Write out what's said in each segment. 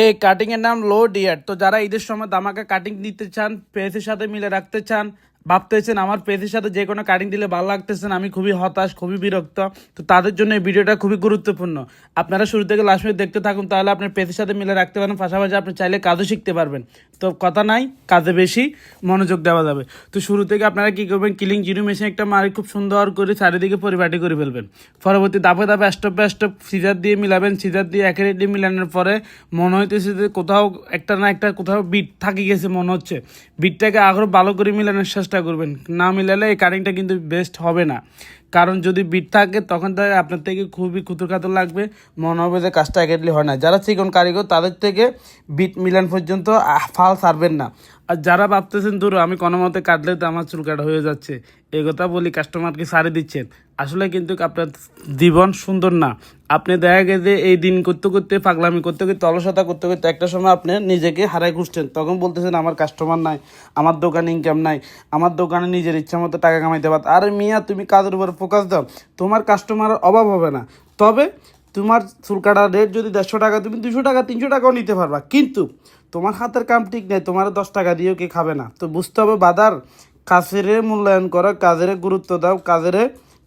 এই কাটিং এর নাম লো ডিয়ার। তো যারা ঈদের সময় দামাকা কাটিং নিতে চান, পেজের সাথে মিলে রাখতে চান, ভাবতেছেন আমার পেজের সাথে যে কোনো কাটিং দিলে ভালো লাগতেছেন, আমি খুবই হতাশ, খুবই বিরক্ত, তো তাদের জন্য এই ভিডিওটা খুবই গুরুত্বপূর্ণ। আপনারা শুরু থেকে লাস্ট মিনিট দেখতে থাকুন, তাহলে আপনার পেজের সাথে মিলে রাখতে পারেন, পাশাপাশি আপনি চাইলে কাজও শিখতে পারবেন। তো কথা নাই, কাজে বেশি মনোযোগ দেওয়া যাবে। তো শুরু থেকে আপনারা কী করবেন, কিলিং জিরো মেশিন একটা মারি খুব সুন্দর করে চারিদিকে পরিপাটি করে ফেলবেন। পরবর্তী ধাপে ধাপে স্টপ সিজার দিয়ে মিলাবেন। সিজার দিয়ে অ্যাকুরেটলি মিলানোর পরে মনে হইতেছে যে কোথাও একটা না একটা কোথাও বিট থাকি গেছে মনে হচ্ছে, বিটটাকে আরও ভালো করে মিলানোর চেষ্টা করবেন। না মিলালে এই কাটিংটা কিন্তু বেস্ট হবে না, কারণ যদি বিট থাকে তখন তাকে আপনার থেকে খুবই খুতুরখাতুর লাগবে, মনে হবে যে কাজটা অ্যাকুরেটলি হয় না। যারা চিকন কারিগর তাদের থেকে বিট মিলান পর্যন্ত ফাল ছাড়বেন না। আর যারা ভাবতেছেন দূর আমি কোনো মতে কাটলে তো আমার চুল কাটা হয়ে যাচ্ছে, এই কথা বলি কাস্টমারকে সারি দিচ্ছেন, আসলে কিন্তু আপনার জীবন সুন্দর না। আপনি দেখা গেছে এই দিন করতে করতে পাগলামি করতে করতে অলসতা করতে করতে একটা সময় আপনি নিজেকে হারাই খুঁজছেন, তখন বলতেছেন আমার কাস্টমার নাই, আমার দোকানে ইনকাম নাই, আমার দোকানে নিজের ইচ্ছা মতো টাকা কামাইতে পার। আরে মিয়া, তুমি কাজের উপর ফোকাস দাও, তোমার কাস্টমারের অভাব হবে না। তবে তোমার চুল কাটার রেট যদি 150 টাকা, তুমি 200 টাকা 300 টাকাও নিতে পারবা, কিন্তু তোমার হাতের কাম ঠিক নেই, তোমার 10 টাকা দিয়েও কে খাবে না। তো বুঝতে হবে বাদার, কাজের মূল্যায়ন করো, কাজের গুরুত্ব দাও, কাজের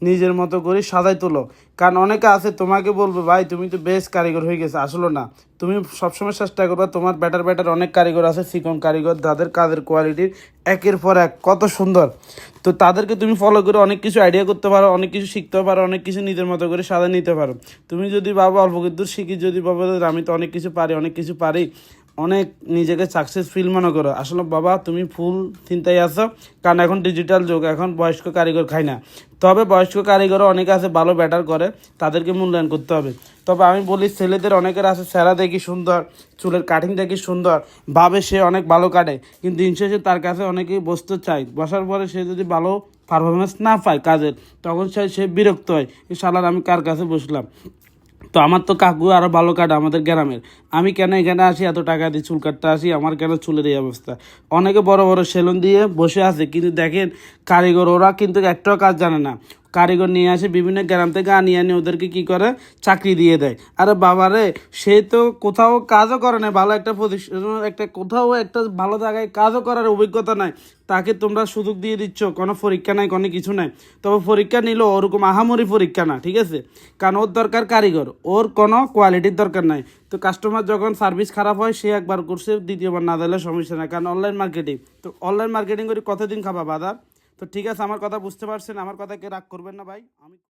নিজের মতো করে সাজাই তোলো। কারণ অনেকে আছে তোমাকে বলবে ভাই তুমি তো বেশ কারিগর হয়ে গেছে, আসলে না। তুমি সবসময় চেষ্টা করবা, তোমার বেটার অনেক কারিগর আছে, চিকন কারিগর, যাদের কাজের কোয়ালিটির একের পর এক কত সুন্দর। তো তাদেরকে তুমি ফলো করে অনেক কিছু আইডিয়া করতে পারো, অনেক কিছু শিখতে পারো, অনেক কিছু নিজের মতো করে সাজায় নিতে পারো। তুমি যদি ভাবো অল্প কিছু শিখি, যদি ভাবো আমি তো অনেক কিছু পারি, অনেক নিজেকে সাকসেস ফিল মনে করো, আসলে বাবা তুমি ফুল চিন্তায় আছো। কারণ এখন ডিজিটাল যুগ, এখন বয়স্ক কারিগর খায় না। তবে বয়স্ক কারিগরও অনেকে আছে ভালো ব্যাটার করে, তাদেরকে মূল্যায়ন করতে হবে। তবে আমি বলি ছেলেদের অনেকের আছে চেহারা দেখি সুন্দর, চুলের কাটিং দেখি সুন্দর, ভাবে সে অনেক ভালো কাটে, কিন্তু দিন শেষে তার কাছে অনেকেই বসতে চায়, বসার পরে সে যদি ভালো পারফরমেন্স না পায় কাজের, তখন সে বিরক্ত হয়, শালার আমি কার কাছে বসলাম। তো আমার তো কাকু আরও ভালো কাটে আমাদের গ্রামের, আমি কেন এখানে আসি এত টাকা দিয়ে চুল কাটতে আসি, আমার কেন চুলের এই অবস্থা। অনেকে বড় বড় সেলুন দিয়ে বসে আছে, কিন্তু দেখেন কারিগর ওরা কিন্তু একটাও কাজ জানে না। কারিগর নিয়ে আসে বিভিন্ন গ্রাম থেকে আনিয়ে ওদেরকে কি করে চাকরি দিয়ে দেয়। আরে বাবারে, সে তো কোথাও কাজও করে না, ভালো একটা প্রতিষ্ঠান একটা কোথাও একটা ভালো জায়গায় কাজও করার অভিজ্ঞতা নাই, তাকে তোমরা সুযোগ দিয়ে দিচ্ছ, কোনো পরীক্ষা নাই, কোনো কিছু নাই। তবে পরীক্ষা নিল ওরকম আহামরি পরীক্ষা না, ঠিক আছে, কারণ ওর দরকার কারিগর, ওর কোনো কোয়ালিটির দরকার নাই। তো কাস্টমার যখন সার্ভিস খারাপ হয় সে একবার করছে, দ্বিতীয়বার না দিলে সমস্যা নাই, কারণ অনলাইন মার্কেটিং। তো অনলাইন মার্কেটিং করে কতদিন খাবা বাদার। তো ঠিক আছে, আমার কথা বুঝতে পারছেন, আমার কথাকে রাগ করবেন না ভাই। আমি